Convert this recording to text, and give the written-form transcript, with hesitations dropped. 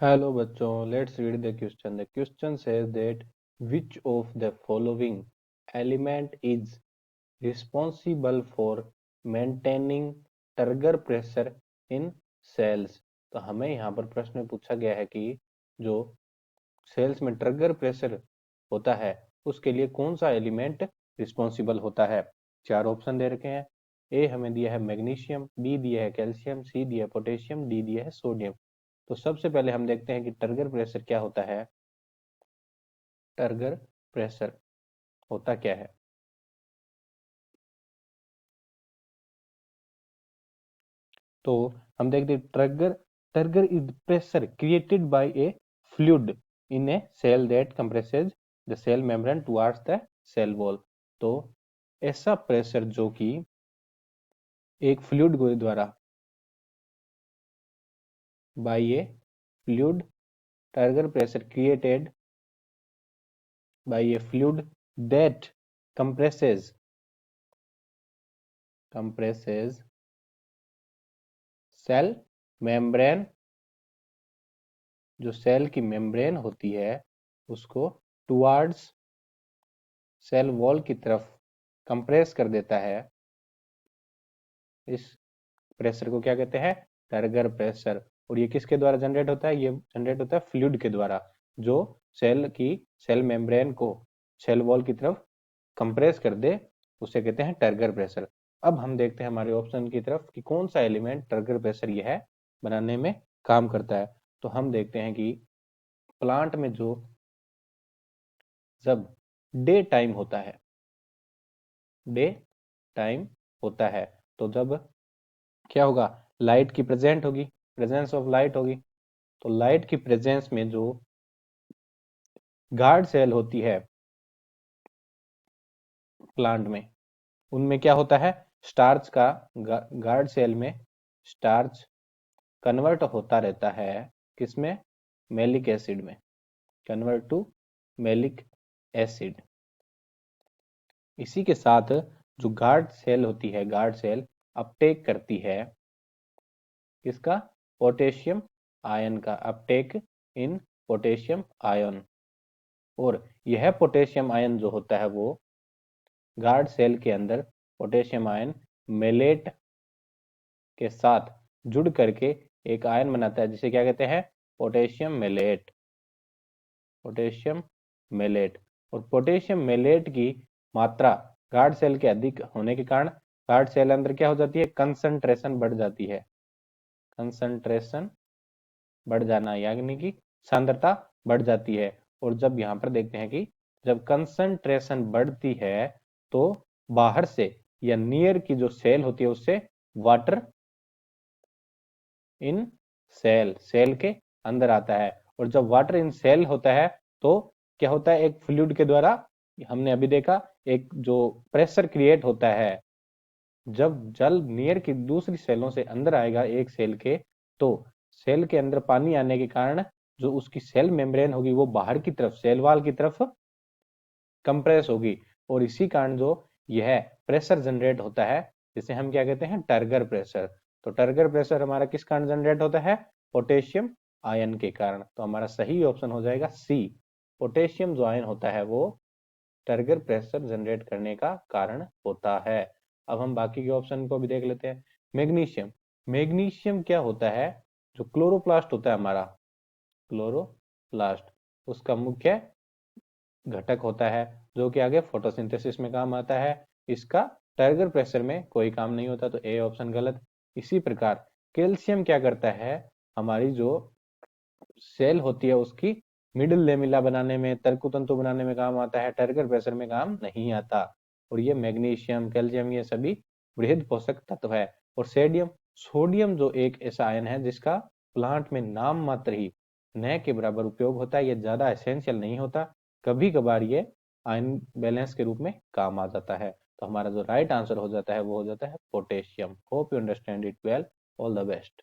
Hello बच्चों, let's read the question. The question says that which of the following element is responsible for maintaining turgor pressure in cells? तो हमें यहाँ पर प्रश्न में पूछा गया है कि जो सेल्स में टर्गर प्रेशर होता है उसके लिए कौन सा एलिमेंट रिस्पॉन्सिबल होता है। चार ऑप्शन दे रखे हैं। ए हमें दिया है मैग्नीशियम, बी दिया है कैल्शियम, सी दिया है पोटेशियम, डी दिया है सोडियम। तो सबसे पहले हम देखते हैं कि टर्गर प्रेशर क्या होता है। टर्गर प्रेशर होता क्या है। तो हम देखते हैं turgor turgor is pressure created by a fluid in a cell that compresses the cell membrane towards the cell wall. तो ऐसा प्रेशर जो कि एक फ्लूइड के द्वारा by a fluid, turgor pressure created by a fluid that compresses cell membrane, जो cell की membrane होती है उसको टुवर्ड्स सेल वॉल की तरफ कंप्रेस कर देता है। इस प्रेशर को क्या कहते हैं, टर्गर प्रेशर। और ये किसके द्वारा जनरेट होता है, ये जनरेट होता है फ्लूइड के द्वारा जो सेल मेम्ब्रेन को सेल वॉल की तरफ कंप्रेस कर दे, उसे कहते हैं टर्गर प्रेशर। अब हम देखते हैं हमारे ऑप्शन की तरफ कि कौन सा एलिमेंट टर्गर प्रेशर यह है बनाने में काम करता है। तो हम देखते हैं कि प्लांट में जो जब डे टाइम होता है, डे टाइम होता है तो जब क्या होगा, लाइट की प्रेजेंट होगी, प्रेजेंस ऑफ लाइट होगी। तो लाइट की प्रेजेंस में जो गार्ड सेल होती है प्लांट में, उनमें क्या होता है, स्टार्च का गार्ड सेल में स्टार्च कन्वर्ट होता रहता है किसमें, मैलिक एसिड में, कन्वर्ट टू मैलिक एसिड। इसी के साथ जो गार्ड सेल होती है, गार्ड सेल अपटेक करती है किसका, पोटेशियम आयन का, अपटेक इन पोटेशियम आयन। और यह पोटेशियम आयन जो होता है वो गार्ड सेल के अंदर पोटेशियम आयन मेलेट के साथ जुड़ करके एक आयन बनाता है जिसे क्या कहते हैं, पोटेशियम मेलेट, पोटेशियम मेलेट। और पोटेशियम मेलेट की मात्रा गार्ड सेल के अधिक होने के कारण गार्ड सेल अंदर क्या हो जाती है, कंसंट्रेशन बढ़ जाती है, कंसंट्रेशन बढ़ जाना यानी कि सांद्रता बढ़ जाती है। और जब यहाँ पर देखते हैं कि जब कंसंट्रेशन बढ़ती है तो बाहर से या नियर की जो सेल होती है उससे वाटर इन सेल के अंदर आता है। और जब वाटर इन सेल होता है तो क्या होता है, एक फ्लूइड के द्वारा हमने अभी देखा एक जो प्रेशर क्रिएट होता है, जब जल नियर की दूसरी सेलों से अंदर आएगा एक सेल के, तो सेल के अंदर पानी आने के कारण जो उसकी सेल मेम्ब्रेन होगी वो बाहर की तरफ सेल वाल की तरफ कंप्रेस होगी। और इसी कारण जो यह प्रेशर जनरेट होता है जिसे हम क्या कहते हैं, टर्गर प्रेशर। तो टर्गर प्रेशर हमारा किस कारण जनरेट होता है, पोटेशियम आयन के कारण। तो हमारा सही ऑप्शन हो जाएगा सी, पोटेशियम जो आयन होता है वो टर्गर प्रेशर जनरेट करने का कारण होता है। अब हम बाकी के ऑप्शन को भी देख लेते हैं। मैग्नीशियम, मैग्नीशियम क्या होता है, जो क्लोरोप्लास्ट होता है हमारा, क्लोरोप्लास्ट उसका मुख्य घटक होता है जो कि आगे फोटोसिंथेसिस में काम आता है। इसका टर्गर प्रेशर में कोई काम नहीं होता, तो ए ऑप्शन गलत। इसी प्रकार कैल्शियम क्या करता है, हमारी जो सेल होती है उसकी मिडिल लेमिला बनाने में, तंतु बनाने में काम आता है, टर्गर प्रेशर में काम नहीं आता। और ये मैग्नीशियम कैल्शियम ये सभी बृहद पोषक तत्व है। और सोडियम, सोडियम जो एक ऐसा आयन है जिसका प्लांट में नाम मात्र ही न के बराबर उपयोग होता है, ये ज्यादा एसेंशियल नहीं होता, कभी कभार ये आयन बैलेंस के रूप में काम आ जाता है। तो हमारा जो राइट आंसर हो जाता है वो हो जाता है potassium. Hope you understand it well. All the best.